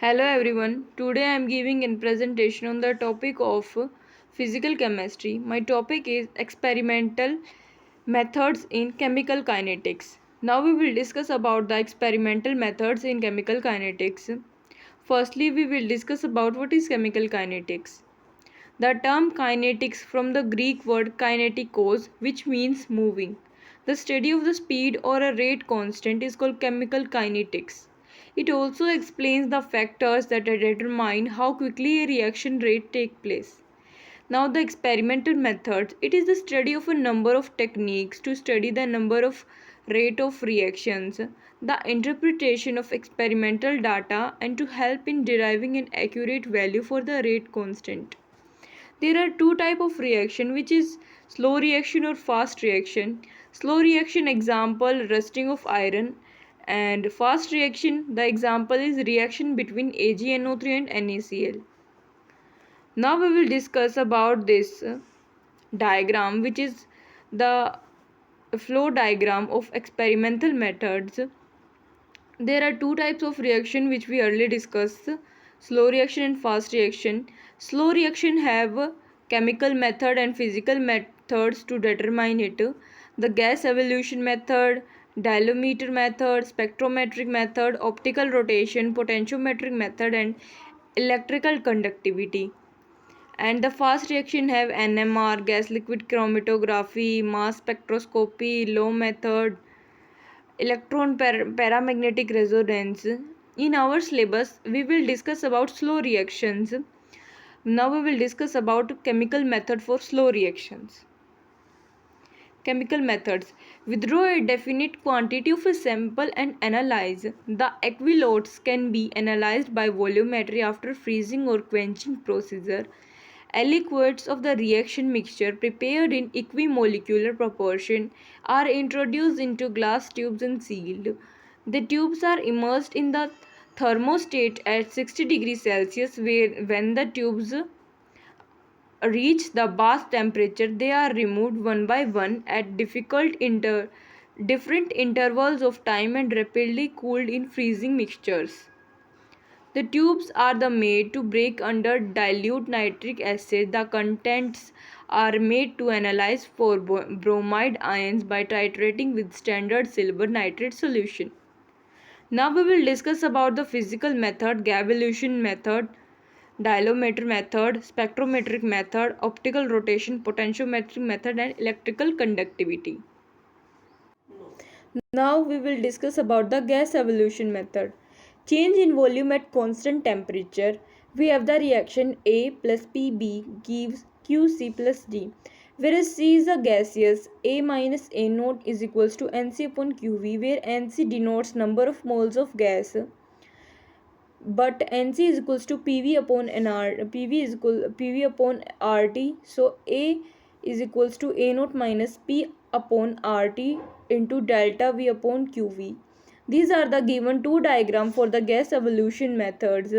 Hello everyone. Today I am giving a presentation on the topic of physical chemistry. My topic is experimental methods in chemical kinetics. Now we will discuss about the experimental methods in chemical kinetics. Firstly, we will discuss about what is chemical kinetics. The term kinetics from the Greek word kinetikos, which means moving. The study of the speed or a rate constant is called chemical kinetics. It also explains the factors that determine how quickly a reaction rate takes place. Now the experimental methods, it is the study of a number of techniques to study the number of rate of reactions, the interpretation of experimental data and to help in deriving an accurate value for the rate constant. There are two type of reaction, which is slow reaction or fast reaction. Slow reaction example rusting of iron, and fast reaction the example is reaction between AgNO3 and NaCl. Now we will discuss about this diagram, which is the flow diagram of experimental methods. There are two types of reaction which we earlier discussed, slow reaction and fast reaction. Slow reaction have chemical method and physical methods to determine it. The gas evolution method, diameter method, spectrometric method, optical rotation, potentiometric method and electrical conductivity. And the fast reaction have NMR, gas liquid chromatography, mass spectroscopy, low method, paramagnetic resonance. In our syllabus we will discuss about slow reactions. Now we will discuss about chemical method for slow reactions. Chemical methods: withdraw a definite quantity of a sample and analyze. The equilotes can be analyzed by volumetry after freezing or quenching procedure. Aliquots of the reaction mixture prepared in equimolecular proportion are introduced into glass tubes and sealed. The tubes are immersed in the thermostat at 60 degrees Celsius, where when the tubes reach the bath temperature, they are removed one by one at different intervals of time and rapidly cooled in freezing mixtures. The tubes are made to break under dilute nitric acid. The contents are made to analyze for bromide ions by titrating with standard silver nitrate solution. Now we will discuss about the physical method, evolution method, diameter method, spectrometric method, optical rotation, potentiometric method and electrical conductivity. Now we will discuss about the gas evolution method. Change in volume at constant temperature. We have the reaction A plus PB gives QC plus D. Whereas C is a gaseous, A minus A naught is equals to NC upon QV, where NC denotes number of moles of gas, but NC is equals to PV upon NR. PV upon RT. So A is equals to A naught minus P upon RT into delta V upon QV. These are the given two diagram for the gas evolution methods.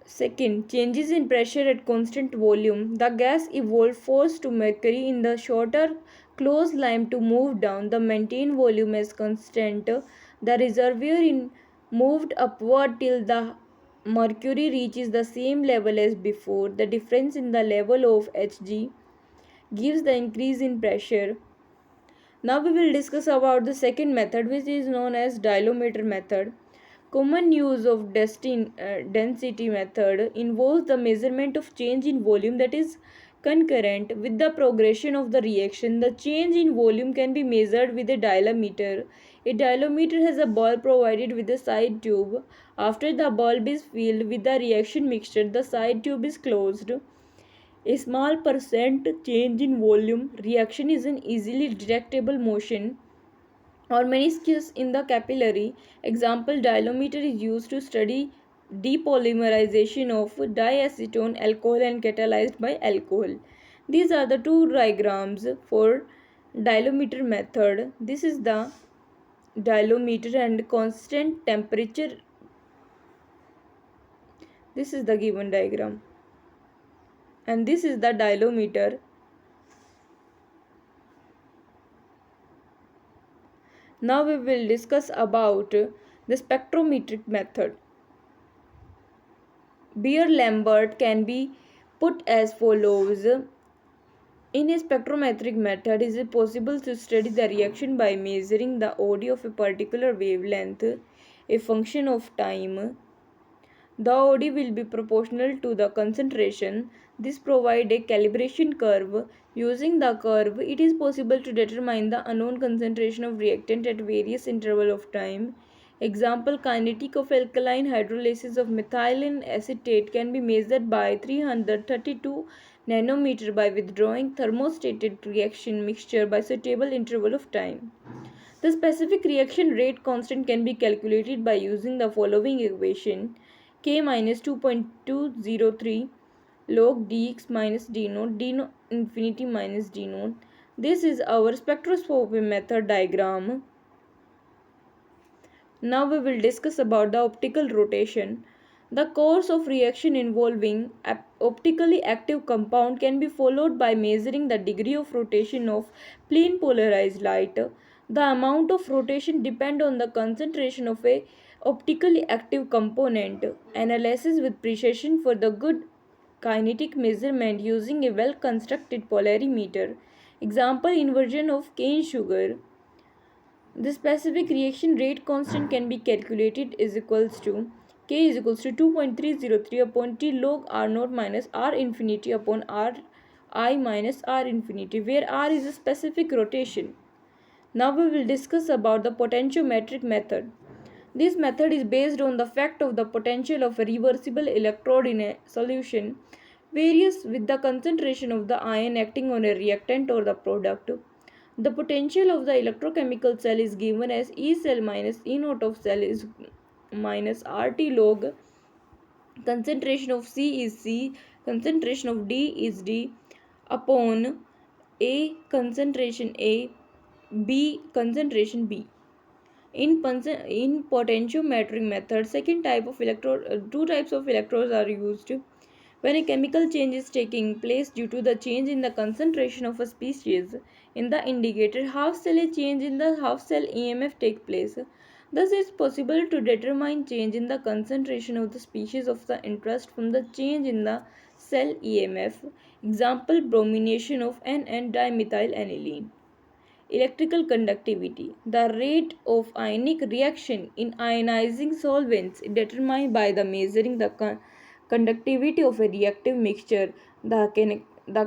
Second, changes in pressure at constant volume. The gas evolved force to mercury in the shorter closed line to move down. The maintained volume as constant. The reservoir in moved upward till the mercury reaches the same level as before. The difference in the level of Hg gives the increase in pressure. Now we will discuss about the second method, which is known as diameter method. Common use of density method involves the measurement of change in volume that is concurrent with the progression of the reaction. The change in volume can be measured with a diameter. A diameter has a bulb provided with a side tube. After the bulb is filled with the reaction mixture, the side tube is closed. A small percent change in volume reaction is an easily detectable motion or meniscus in the capillary. Example, diameter is used to study depolymerization of diacetone alcohol and catalyzed by alcohol. These are the two diagrams for diameter method. This is the diameter and constant temperature. This is the given diagram. And this is the diameter. Now we will discuss about The spectrometric method. Beer-Lambert can be put as follows. In a spectrometric method, it is possible to study the reaction by measuring the OD of a particular wavelength, a function of time. The OD will be proportional to the concentration. This provides a calibration curve. Using the curve, it is possible to determine the unknown concentration of reactant at various interval of time. Example, kinetic of alkaline hydrolysis of methylene acetate can be measured by 332 nanometer by withdrawing thermostated reaction mixture by suitable interval of time. The specific reaction rate constant can be calculated by using the following equation: K minus 2.203 log dx minus d naught, d naught infinity minus d naught. This is our spectroscopy method diagram. Now we will discuss about the optical rotation. The course of reaction involving optically active compound can be followed by measuring the degree of rotation of plane polarized light. The amount of rotation depends on the concentration of a optically active component. Analysis with precision for the good kinetic measurement using a well constructed polarimeter. Example, inversion of cane sugar. The specific reaction rate constant can be calculated is equals to K is equals to 2.303 upon T log R naught minus R infinity upon R I minus R infinity, where R is a specific rotation. Now we will discuss about the potentiometric method. This method is based on the fact of the potential of a reversible electrode in a solution varies with the concentration of the ion acting on a reactant or the product. The potential of the electrochemical cell is given as E cell minus E naught of cell is minus RT log. Concentration of C is C, concentration of D is D upon A concentration A, B concentration B. In potentiometric method, two types of electrodes are used. When a chemical change is taking place due to the change in the concentration of a species in the indicated half cell, a change in the half cell EMF takes place. Thus, it is possible to determine change in the concentration of the species of the interest from the change in the cell EMF. Example, bromination of N-dimethylaniline. Electrical conductivity. The rate of ionic reaction in ionizing solvents is determined by the measuring the conductivity of a reactive mixture. The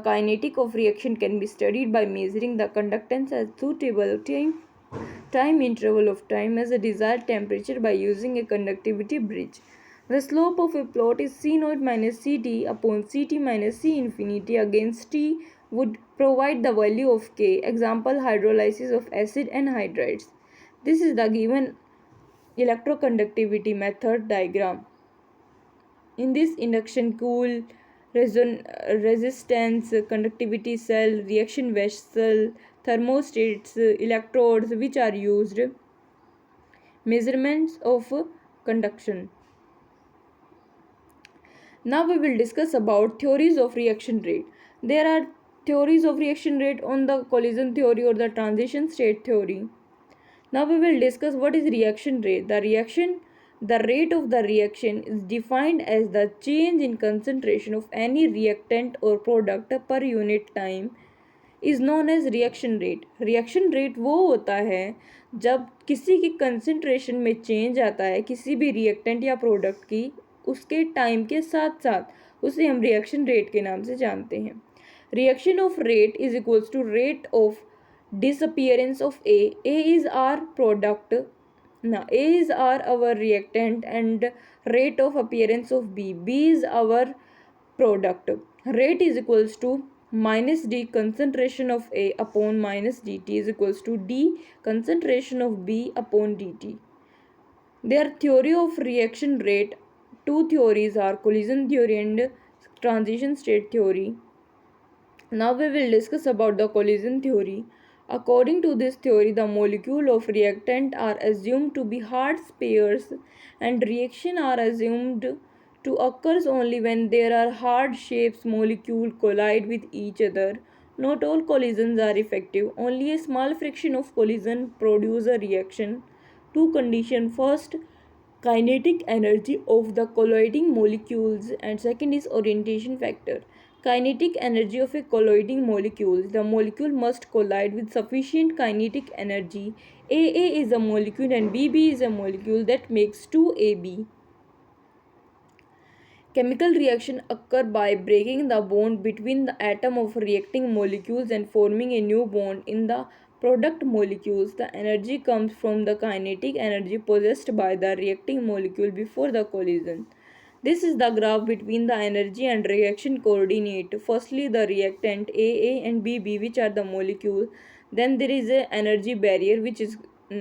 kinetic of reaction can be studied by measuring the conductance at suitable time interval of time as a desired temperature by using a conductivity bridge. The slope of a plot is C naught minus Ct upon Ct minus C infinity against T would provide the value of K. Example, hydrolysis of acid and hydrides. This is the given electroconductivity method diagram. In this, induction coil, resistance, conductivity cell, reaction vessel, thermostats, electrodes which are used, measurements of conduction. Now we will discuss about theories of reaction rate. There are theories of reaction rate on the collision theory or the transition state theory. Now we will discuss what is reaction rate. The rate of the reaction is defined as the change in concentration of any reactant or product per unit time is known as reaction rate. Reaction rate वो होता है जब किसी की concentration में change आता है किसी भी रिएक्टेंट या प्रोडक्ट की उसके टाइम के साथ साथ, उसे हम रिएक्शन रेट के नाम से जानते हैं. Reaction of rate is equals to rate of disappearance of A. A is our product. Now A is our reactant and rate of appearance of B. B is our product. Rate is equals to minus D concentration of A upon minus dt is equals to D concentration of B upon dt. Their theory of reaction rate, two theories are collision theory and transition state theory. Now we will discuss about the collision theory. According to this theory, the molecule of reactant are assumed to be hard pairs and reaction are assumed to occurs only when there are hard shapes molecule collide with each other. Not all collisions are effective. Only a small fraction of collision produce a reaction. Two conditions. First, kinetic energy of the colliding molecules, and second is orientation factor. Kinetic energy of a colliding molecule. The molecule must collide with sufficient kinetic energy. AA is a molecule and BB is a molecule that makes 2AB. Chemical reaction occur by breaking the bond between the atom of reacting molecules and forming a new bond in the product molecules. The energy comes from the kinetic energy possessed by the reacting molecule before the collision. This is the graph between the energy and reaction coordinate. Firstly, the reactant AA and BB, which are the molecule. Then there is a energy barrier, which is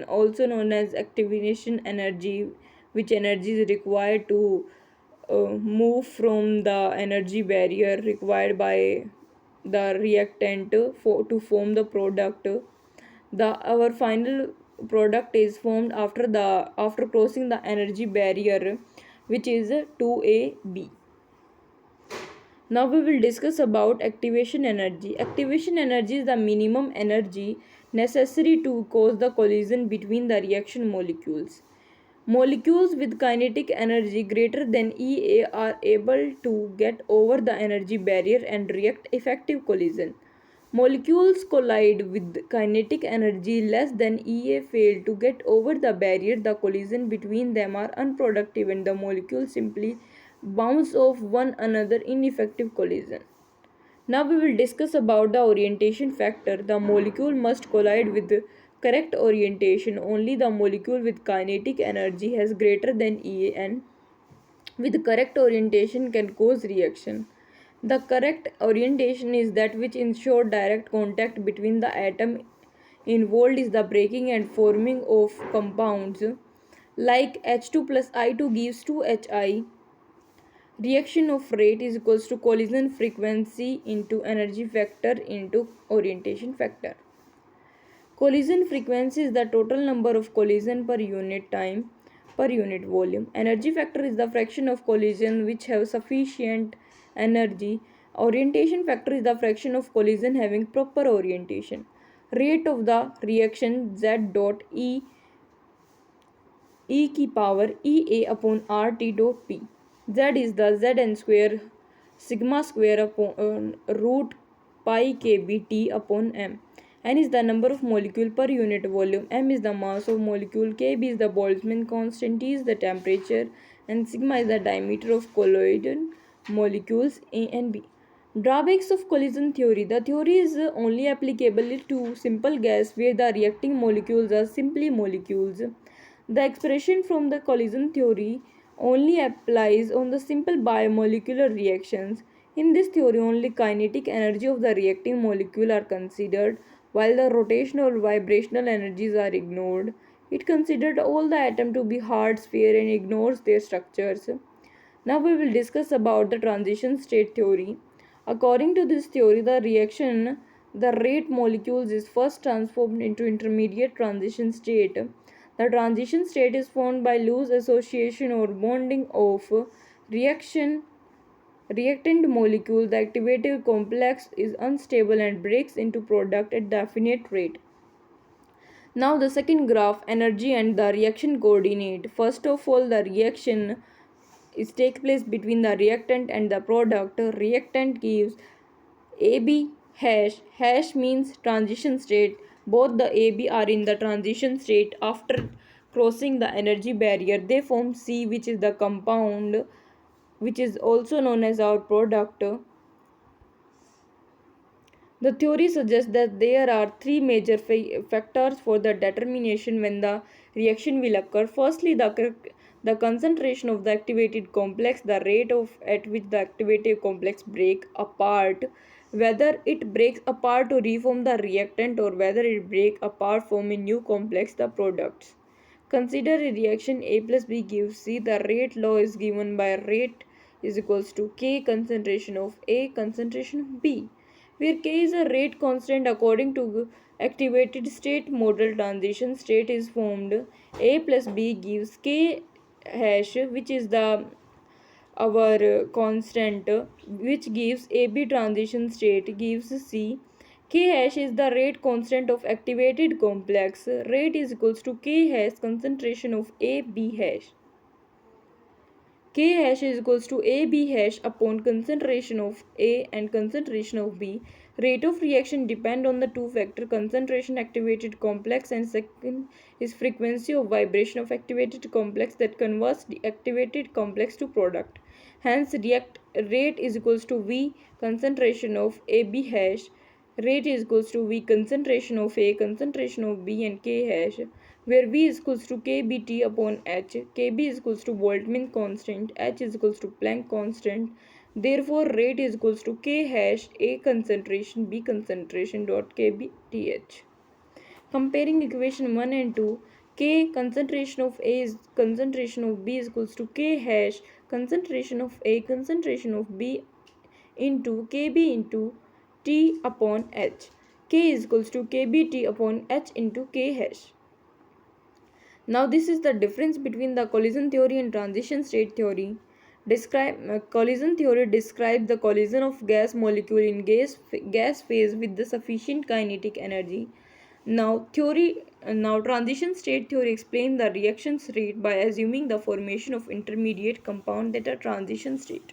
also known as activation energy, which energy is required to move from the energy barrier required by the reactant to form the product. The our final product is formed after crossing the energy barrier, which is 2AB. Now we will discuss about activation energy. Activation energy is the minimum energy necessary to cause the collision between the reaction molecules. Molecules with kinetic energy greater than EA are able to get over the energy barrier and react effective collision. Molecules collide with kinetic energy less than EA fail to get over the barrier. The collision between them are unproductive and the molecules simply bounce off one another in effective collision. Now we will discuss about the orientation factor. The molecule must collide with the correct orientation. Only the molecule with kinetic energy has greater than EA and with correct orientation can cause reaction. The correct orientation is that which ensures direct contact between the atom involved is the breaking and forming of compounds like H2 plus I2 gives 2HI. Reaction of rate is equals to collision frequency into energy factor into orientation factor. Collision frequency is the total number of collision per unit time per unit volume. Energy factor is the fraction of collision which have sufficient energy. Orientation factor is the fraction of collision having proper orientation. Rate of the reaction Z dot e की power EA upon RT dot P. Z is the Zn square sigma square upon root pi kBt upon m. N is the number of molecule per unit volume. M is the mass of molecule. Kb is the Boltzmann constant. T is the temperature. And sigma is the diameter of colloidal molecules A and B. Drawbacks of collision theory. The theory is only applicable to simple gas where the reacting molecules are simply molecules. The expression from the collision theory only applies on the simple biomolecular reactions. In this theory, only kinetic energy of the reacting molecule are considered, while the rotational or vibrational energies are ignored. It considered all the atoms to be hard sphere and ignores their structures. Now we will discuss about the transition state theory. According to this theory, the rate molecules is first transformed into intermediate transition state. The transition state is formed by loose association or bonding of reaction reactant molecule. The activative complex is unstable and breaks into product at definite rate. Now the second graph, energy and the reaction coordinate. First of all, the reaction is take place between the reactant and the product. Reactant gives AB hash. Hash means transition state. Both the AB are in the transition state. After crossing the energy barrier, they form C, which is the compound, which is also known as our product. The theory suggests that there are three major factors for the determination when the reaction will occur. Firstly, the concentration of the activated complex, the rate at which the activated complex break apart, whether it breaks apart to reform the reactant or whether it break apart from a new complex, the products. Consider a reaction A plus B gives C. The rate law is given by rate is equals to K concentration of A concentration of B, where K is a rate constant according to activated state model. Transition state is formed. A plus B gives K hash, which is the our constant, which gives AB transition state gives C. K hash is the rate constant of activated complex. Rate is equals to K hash concentration of A B hash. K hash is equals to AB hash upon concentration of A and concentration of B. Rate of reaction depend on the two factor concentration activated complex, and second is frequency of vibration of activated complex that converts the activated complex to product. Hence react rate is equals to V concentration of AB hash. Rate is equals to V concentration of A, concentration of B, and K hash, where V is equals to kBT upon H. Kb is equals to Boltzmann constant, H is equals to Planck constant. Therefore, rate is equals to K hash A concentration B concentration dot kBTH. Comparing equation 1 and 2, K concentration of A is concentration of B is equals to K hash concentration of A concentration of B into Kb into T upon H. K is equals to kBT upon H into K hash. Now this is the difference between the collision theory and transition state theory. Collision theory describes the collision of gas molecule in gas phase with the sufficient kinetic energy. Now transition state theory explains the reactions rate by assuming the formation of intermediate compound that are transition state.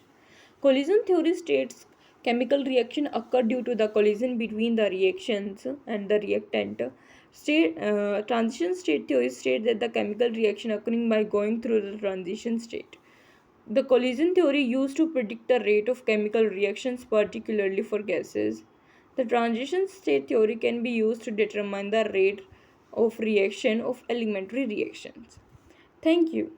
Collision theory states chemical reaction occur due to the collision between the reactions and the reactant. Transition state theory states that the chemical reaction occurring by going through the transition state. The collision theory used to predict the rate of chemical reactions, particularly for gases. The transition state theory can be used to determine the rate of reaction of elementary reactions. Thank you.